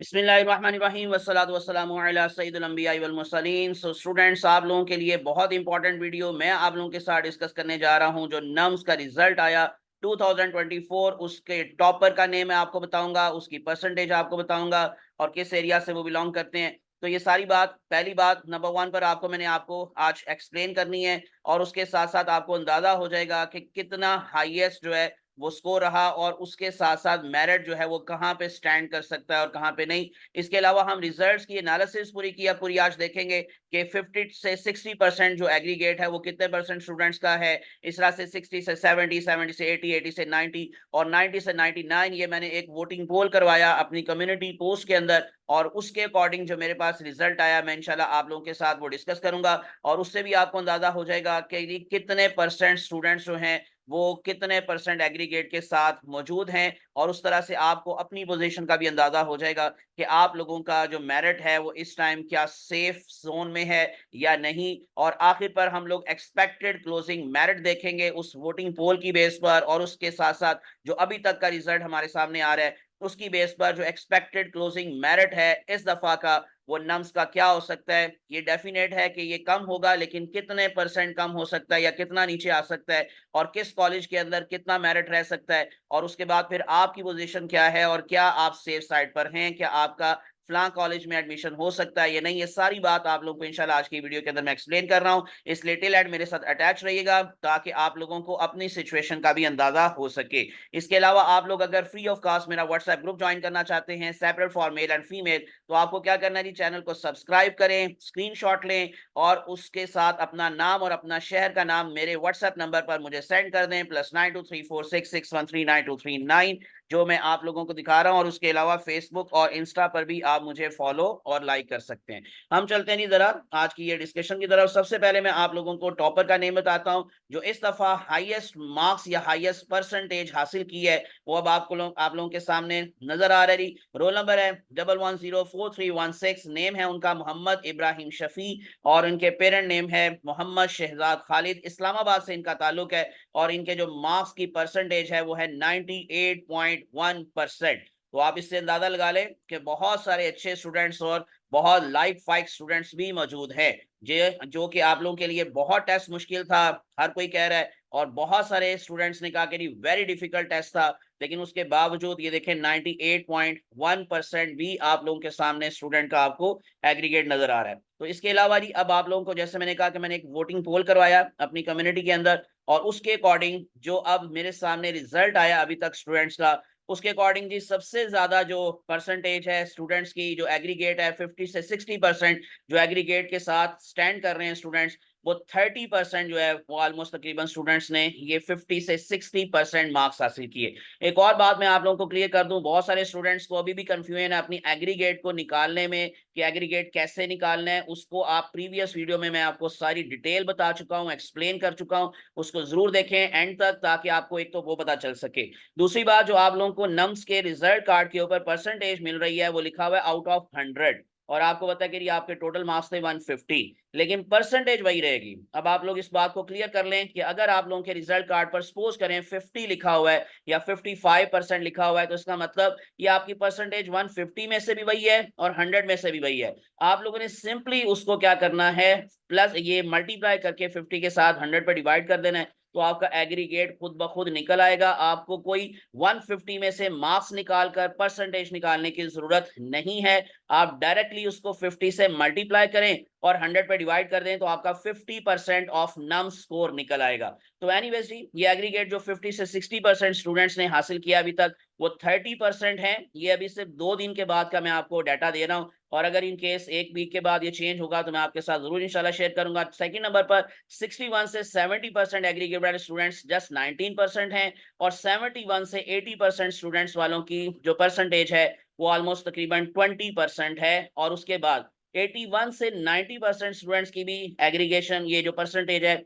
बिस्मिल्लाहिर्रहमानिर्रहीम वस्सलातु वस्सलामु अला सय्यिदिल अंबिया'i वल मुरसलीन। सो स्टूडेंट्स, आप लोगों के लिए बहुत इंपॉर्टेंट वीडियो मैं आप लोगों के साथ डिस्कस करने जा रहा हूं। जो नम्स का रिजल्ट आया 2024, उसके टॉपर का नेम मैं आपको बताऊंगा, उसकी परसेंटेज आपको बताऊंगा और किस एरिया से वो बिलोंग करते हैं। तो ये सारी बात, पहली बात नंबर वन पर मैंने आपको आज एक्सप्लेन करनी है और उसके साथ साथ आपको अंदाजा हो जाएगा कि कितना हाईएस्ट जो है वो स्कोर रहा और उसके साथ साथ मेरिट जो है वो कहाँ पे स्टैंड कर सकता है और कहाँ पे नहीं। इसके अलावा हम रिजल्ट्स की एनालिसिस पूरी आज देखेंगे कि 50 से 60% जो एग्रीगेट है वो कितने परसेंट स्टूडेंट्स का है। इस तरह से 60 से 70, 70 से 80, 80 से 90 और 90 से 99 ये मैंने एक वोटिंग पोल करवाया अपनी कम्युनिटी पोस्ट के अंदर और उसके अकॉर्डिंग जो मेरे पास रिजल्ट आया मैं इंशाल्लाह आप लोगों के साथ वो डिस्कस करूंगा और उससे भी आपको अंदाजा हो जाएगा कि कितने परसेंट स्टूडेंट्स जो हैं वो कितने परसेंट एग्रीगेट के साथ मौजूद हैं और उस तरह से आपको अपनी पोजीशन का भी अंदाजा हो जाएगा कि आप लोगों का जो मेरिट है वो इस टाइम क्या सेफ जोन में है या नहीं। और आखिर पर हम लोग एक्सपेक्टेड क्लोजिंग मेरिट देखेंगे उस वोटिंग पोल की बेस पर और उसके साथ साथ जो अभी तक का रिजल्ट हमारे सामने आ रहा है उसकी बेस पर जो एक्सपेक्टेड क्लोजिंग मेरिट है इस दफा का वो नम्स का क्या हो सकता है। ये डेफिनेट है कि ये कम होगा, लेकिन कितने परसेंट कम हो सकता है या कितना नीचे आ सकता है और किस कॉलेज के अंदर कितना मेरिट रह सकता है और उसके बाद फिर आपकी पोजीशन क्या है और क्या आप सेफ साइड पर हैं, क्या आपका फलां कॉलेज में एडमिशन हो सकता है या नहीं। ये सारी बात आप लोगों को इंशाल्लाह आज की वीडियो के अंदर मैं एक्सप्लेन कर रहा हूं, इसलिए टिल एंड मेरे साथ अटैच रहिएगा ताकि आप लोगों को अपनी सिचुएशन का भी अंदाजा हो सके। इसके अलावा आप लोग अगर फ्री ऑफ कॉस्ट मेरा व्हाट्सएप ग्रुप ज्वाइन करना चाहते हैं separate for male and female, तो आपको क्या करना है जी, चैनल को सब्सक्राइब करें, स्क्रीनशॉट लें और उसके साथ अपना नाम और अपना शहर का नाम मेरे व्हाट्सएप नंबर पर मुझे सेंड कर दें +923466139239, जो मैं आप लोगों को दिखा रहा हूं। और उसके अलावा फेसबुक और इंस्टा पर भी आप मुझे फॉलो और लाइक कर सकते हैं। हम चलते हैं जी जरा आज की ये डिस्कशन की तरफ। सबसे पहले मैं आप लोगों को टॉपर का नेम बताता हूं जो इस दफा हाईएस्ट मार्क्स या हाईएस्ट परसेंटेज हासिल की है। वो अब आप लोगों के सामने नजर आ रही। रोल नंबर है 11043116, नेम है उनका मोहम्मद इब्राहिम शफी और इनके पेरेंट नेम है मोहम्मद शहजाद खालिद। इस्लामाबाद से इनका ताल्लुक है और इनके जो मार्क्स की परसेंटेज है वो है 98.1%। तो आप इससे अंदाजा लगा लें कि बहुत सारे अच्छे स्टूडेंट्स और बहुत लाइक फाइक स्टूडेंट्स भी मौजूद हैं जो कि आप लोगों के लिए बहुत टेस्ट मुश्किल था, हर कोई कह रहा है। और बहुत सारे स्टूडेंट्स ने कहा कि वेरी डिफिकल्ट टेस्ट था, लेकिन उसके बावजूद ये देखें 98.1% भी आप लोगों के सामने स्टूडेंट का आपको एग्रीगेट नजर आ रहा है। तो इसके अलावा जी अब आप लोगों को, जैसे मैंने कहा कि मैंने एक वोटिंग पोल करवाया अपनी कम्युनिटी के अंदर और उसके अकॉर्डिंग जो अब मेरे सामने रिजल्ट आया अभी तक स्टूडेंट्स का, उसके अकॉर्डिंग जी सबसे ज्यादा जो परसेंटेज है स्टूडेंट्स की, जो एग्रीगेट है 50 से 60% जो एग्रीगेट के साथ स्टैंड कर रहे हैं स्टूडेंट्स, वो 30% जो है वो ऑलमोस्ट तकरीबन स्टूडेंट्स ने ये 50 से 60% मार्क्स हासिल किए। एक और बात मैं आप लोगों को क्लियर कर दूं, बहुत सारे स्टूडेंट्स को अभी भी कंफ्यूजन है अपनी एग्रीगेट को निकालने में कि एग्रीगेट कैसे निकालना है। उसको आप प्रीवियस वीडियो में मैं आपको सारी डिटेल बता चुका हूं, एक्सप्लेन कर चुका हूं, उसको जरूर देखें एंड तक ताकि आपको एक तो वो पता चल सके। दूसरी बात, जो आप लोगों को नम्स के रिजल्ट कार्ड के ऊपर परसेंटेज मिल रही है वो लिखा हुआ है आउट ऑफ 100 और आपको पता है कि आपके टोटल मार्क्स थे 150, लेकिन परसेंटेज वही रहेगी। अब आप लोग इस बात को क्लियर कर लें कि अगर आप लोगों के रिजल्ट कार्ड पर सपोज करें 50 लिखा हुआ है या 55% लिखा हुआ है, तो इसका मतलब ये आपकी परसेंटेज 150 में से भी वही है और 100 में से भी वही है। आप लोगों ने सिंपली उसको क्या करना है, प्लस ये मल्टीप्लाई करके 50 के साथ 100 पर डिवाइड कर देना है, तो आपका एग्रीगेट खुद ब खुद निकल आएगा। आपको कोई 150 में से मार्क्स निकालकर परसेंटेज निकालने की जरूरत नहीं है। आप डायरेक्टली उसको 50 से मल्टीप्लाई करें और 100 पे डिवाइड कर दें तो आपका 50% ऑफ नम स्कोर निकल आएगा। तो एनीवेज जी, ये एग्रीगेट जो 50 से 60% स्टूडेंट्स ने हासिल किया अभी तक, वो 30% है। ये अभी सिर्फ 2 दिन के बाद का मैं आपको डाटा दे रहा हूं और अगर इन केस एक वीक के बाद ये चेंज होगा तो मैं आपके साथ जरूर इंशाल्लाह शेयर करूंगा। सेकंड नंबर पर 61 से 70% एग्रीगेट वाले स्टूडेंट्स जस्ट 19% हैं और 71 से 80% स्टूडेंट्स वालों की जो परसेंटेज है वो ऑलमोस्ट तकरीबन 20% है। और उसके बाद 81 से 90% स्टूडेंट्स की भी एग्रीगेशन ये जो परसेंटेज है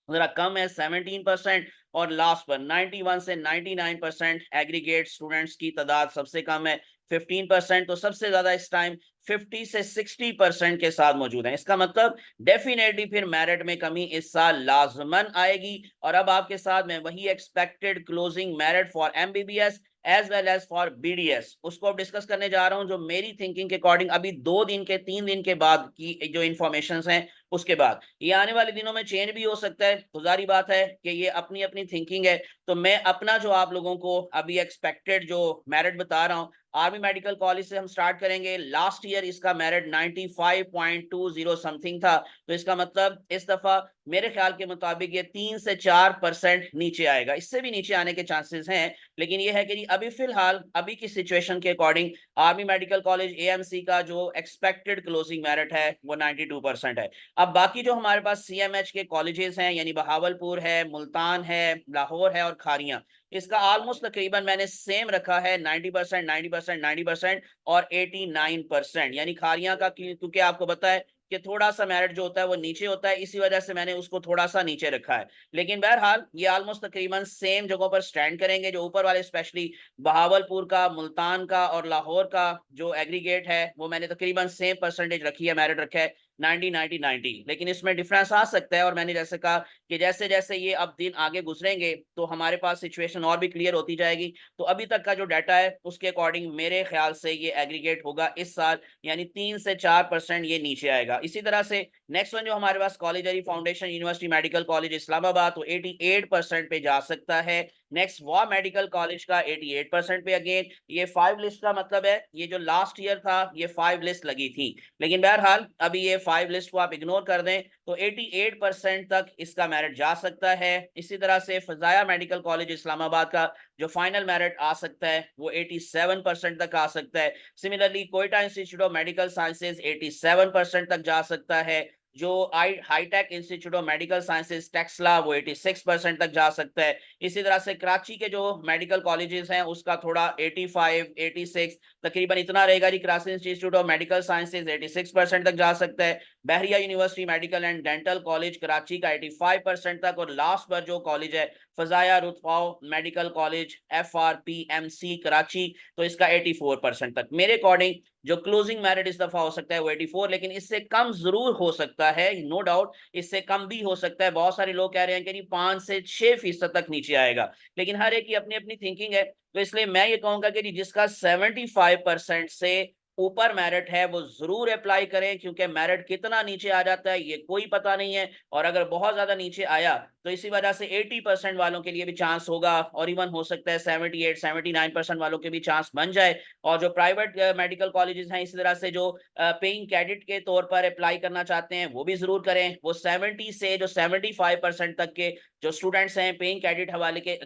जरा कम है 17%। और लास्ट पर 91 से 99% एग्रीगेट स्टूडेंट्स की तादाद सबसे कम है 15%। तो सबसे ज्यादा इस टाइम 50 से 60% के साथ मौजूद हैं। इसका मतलब डेफिनेटली फिर मेरिट में कमी इस साल लाजमन आएगी। और अब आपके साथ मैं वही expected closing merit for MBBS, as well as for BDS, उसको अब डिस्कस करने जा रहा हूं, जो मेरी थिंकिंग के अकॉर्डिंग अभी 2 दिन के 3 दिन के बाद की जो इन्फॉर्मेशन हैं, उसके बाद ये आने वाले दिनों में चेंज भी हो सकता है। तो जारी बात है कि ये अपनी अपनी थिंकिंग है। तो मैं अपना जो आप लोगों को अभी एक्सपेक्टेड जो मेरिट बता रहा हूँ, आर्मी मेडिकल कॉलेज से हम स्टार्ट करेंगे। लास्ट ईयर इसका मेरिट 95.20 समथिंग था। तो इसका मतलब इस दफा मेरे ख्याल के मुताबिक ये 3 से 4% नीचे आएगा, इससे भी नीचे आने के चांसेस हैं। लेकिन ये है कि अभी फिलहाल अभी की सिचुएशन के according army medical college AMC का जो एक्सपेक्टेड क्लोजिंग मेरिट है वो 92% है। अब बाकी जो हमारे पास सीएमएच के कॉलेजेस हैं, यानी बहावलपुर है, मुल्तान है, लाहौर है और खारियां, इसका ऑलमोस्ट तकरीबन मैंने सेम रखा है 90%, 90%, 90% और 89%। यानी खारियां का क्योंकि आपको पता है कि थोड़ा सा मेरिट जो होता है वो नीचे होता है, इसी वजह से मैंने उसको थोड़ा सा नीचे रखा है। लेकिन बहरहाल ये ऑलमोस्ट तकरीबन सेम जगहों पर स्टैंड करेंगे। जो ऊपर वाले स्पेशली बहावलपुर का, मुल्तान का और लाहौर का जो एग्रीगेट है वो मैंने तकरीबन सेम परसेंटेज रखी है, मेरिट रखा है 90 90 90। लेकिन इसमें डिफरेंस आ सकता है, और मैंने जैसे कहा कि जैसे जैसे ये अब दिन आगे गुजरेंगे तो हमारे पास सिचुएशन और भी क्लियर होती जाएगी। तो अभी तक का जो डाटा है उसके अकॉर्डिंग मेरे ख्याल से ये एग्रीगेट होगा इस साल, यानी 3 से 4% ये नीचे आएगा। इसी तरह से नेक्स्ट वन जो हमारे पास कॉलेज है foundation university medical college Islamabad, तो 88% पे जा सकता है। नेक्स्ट वॉ मेडिकल कॉलेज का 88% पे। अगेन ये 5 लिस्ट का मतलब है ये जो लास्ट ईयर था ये 5 लिस्ट लगी थी, लेकिन बहरहाल अभी ये 5 लिस्ट को आप इग्नोर कर दें तो 88% तक इसका मेरिट जा सकता है। इसी तरह से फजाया मेडिकल कॉलेज इस्लामाबाद का जो फाइनल मेरिट आ सकता है वो 87% तक आ सकता है। Similarly Quetta institute of medical sciences 87% तक जा सकता है। जो hitech institute of medical sciences Taxila वो 86% तक जा सकता है। इसी तरह से कराची के जो मेडिकल कॉलेजेस हैं उसका थोड़ा 85 86 तकरीबन इतना रहेगा जी। Karachi institute of medical sciences 86% तक जा सकता है। Bahria university medical and dental college Karachi का 85% तक। और लास्ट पर जो कॉलेज है Fazaia Ruth Pfau medical college FRPMC Karachi, तो इसका 84% तक। मेरे अकॉर्डिंग जो क्लोजिंग मेरिट इस दफा हो सकता है वो 84, लेकिन इससे कम जरूर हो सकता है, नो डाउट इससे कम भी हो सकता है। बहुत सारे लोग कह रहे हैं कि 5 से 6% तक नीचे आएगा, लेकिन हर एक की अपनी अपनी थिंकिंग है। तो इसलिए मैं ये कहूंगा कि जिसका 75% से ऊपर मेरिट है वो जरूर अप्लाई करें, क्योंकि मेरिट कितना नीचे आ जाता है ये कोई पता नहीं है। और अगर बहुत ज्यादा नीचे आया तो इसी वजह से 80% वालों के लिए भी चांस होगा, और इवन हो सकता है 78 79% वालों के भी चांस बन जाए। और जो प्राइवेट मेडिकल कॉलेजेस हैं इसी तरह से जो पेइंग कैडेट के तौर पर अप्लाई करना चाहते हैं वो भी जरूर करें। वो 70 से जो 75% तक के जो स्टूडेंट्स हैं पेइंग कैडेट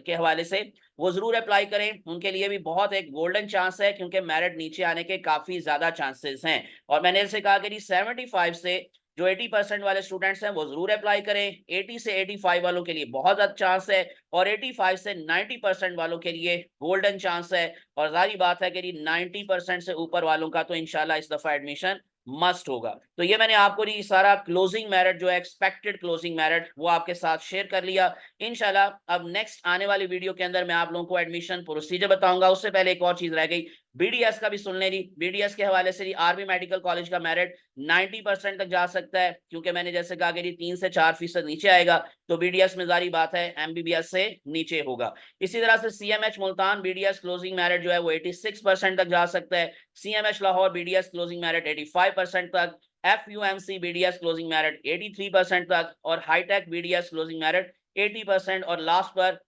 के हवाले से वो जरूर अप्लाई करें। उनके लिए भी बहुत एक गोल्डन चांस है, क्योंकि मेरिट नीचे आने के काफी ज्यादा चांसेस हैं। और मैंने ऐसे कहा कि 75 से जो 80% वाले स्टूडेंट्स हैं वो जरूर अप्लाई करें। 80 से 85 वालों के लिए बहुत ज्यादा चांस है, और 85 से 90% वालों के लिए गोल्डन चांस है। और जारी बात है कि 90% से ऊपर वालों का तो इंशाल्लाह इस दफा एडमिशन मस्ट होगा। तो ये मैंने आपको ये सारा क्लोजिंग मेरिट जो है एक्सपेक्टेड क्लोजिंग मेरिट वो आपके साथ शेयर कर लिया। इंशाल्लाह अब नेक्स्ट आने वाली वीडियो के अंदर मैं आप लोगों को एडमिशन प्रोसीजर बताऊंगा। उससे पहले एक और चीज रह गई, बीडीएस का भी सुन ले जी। बीडीएस के हवाले से आर्मी मेडिकल कॉलेज का मेरिट 90% तक जा सकता है, क्योंकि मैंने जैसे कहा कि 3 से 4% नीचे आएगा तो बीडीएस में जारी बात है एमबीबीएस से नीचे होगा। इसी तरह से CMH Multan BDS closing merit जो है वो 86% तक जा सकता है। CMH Lahore BDS closing merit 85% तक। FUMC बीडीएस क्लोजिंग मेरिट 83% तक। और हाईटेक बीडीएस क्लोजिंग मेरिट 80%। और लास्ट पर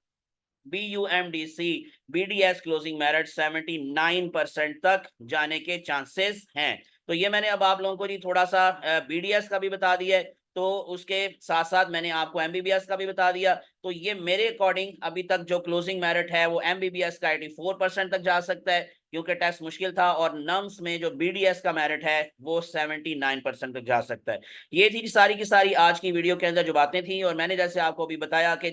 BUMDC BDS क्लोजिंग मेरिट 79% तक जाने के चांसेस हैं। तो ये मैंने अब आप लोगों को थोड़ा सा BDS का भी बता दिया है, तो उसके साथ साथ मैंने आपको MBBS का भी बता दिया। तो ये मेरे अकॉर्डिंग अभी तक जो क्लोजिंग मेरिट है वो MBBS का 84% तक जा सकता है, क्योंकि टेस्ट मुश्किल था। और नम्स में जो BDS का मेरिट है वो 79% तक जा सकता है। ये थी सारी की सारी आज की वीडियो के अंदर जो बातें थी। और मैंने जैसे आपको अभी बताया कि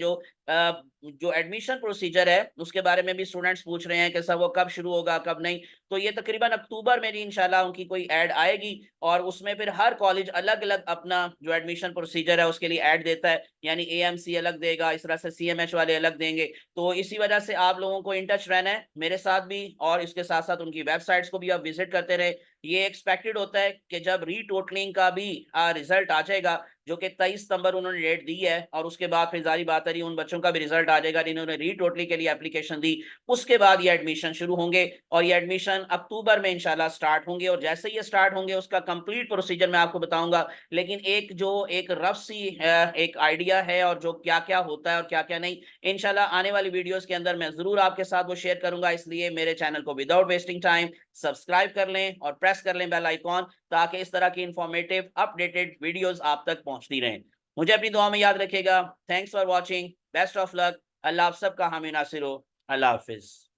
जो एडमिशन प्रोसीजर है उसके बारे में भी स्टूडेंट्स पूछ रहे हैं कि सर वो कब शुरू होगा कब नहीं। तो ये तकरीबन अक्टूबर में इंशाल्लाह उनकी कोई ऐड आएगी, और उसमें फिर हर कॉलेज अलग अलग अपना जो एडमिशन प्रोसीजर है उसके लिए ऐड देता है। यानी AMC अलग देगा, इस तरह से CMH वाले अलग देंगे। तो इसी वजह से आप लोगों को इन टच रहना है मेरे साथ भी, और इसके साथ साथ उनकी वेबसाइट्स को भी आप विजिट करते रहे। ये एक्सपेक्टेड होता है कि जब रीटोटलिंग का भी रिजल्ट आ जाएगा, जो कि 23 सितंबर उन्होंने डेट दी है, और उसके बाद फिर जारी बात है उन बच्चों का भी रिजल्ट आ जाएगा जिन्होंने रीटोटली के लिए एप्लीकेशन दी। उसके बाद ये एडमिशन शुरू होंगे और ये एडमिशन अक्टूबर में इंशाल्लाह स्टार्ट होंगे, और जैसे ही ये स्टार्ट होंगे उसका कंप्लीट प्रोसीजर मैं आपको बताऊंगा। लेकिन एक रफ सी एक आइडिया है, और जो क्या क्या होता है और क्या क्या नहीं, इंशाल्लाह आने वाली वीडियोस के अंदर मैं जरूर आपके साथ वो शेयर करूंगा। इसलिए मेरे चैनल को विदाउट वेस्टिंग टाइम सब्सक्राइब कर लें और प्रेस कर लें बेल आइकॉन, ताकि इस तरह की इंफॉर्मेटिव अपडेटेड वीडियोस आप तक पहुंचती रहें। मुझे अपनी दुआ में याद रखिएगा। Thanks for watching, best of luck. अल्लाह आप सबका हामी नासिर हो। अल्लाह हाफिज।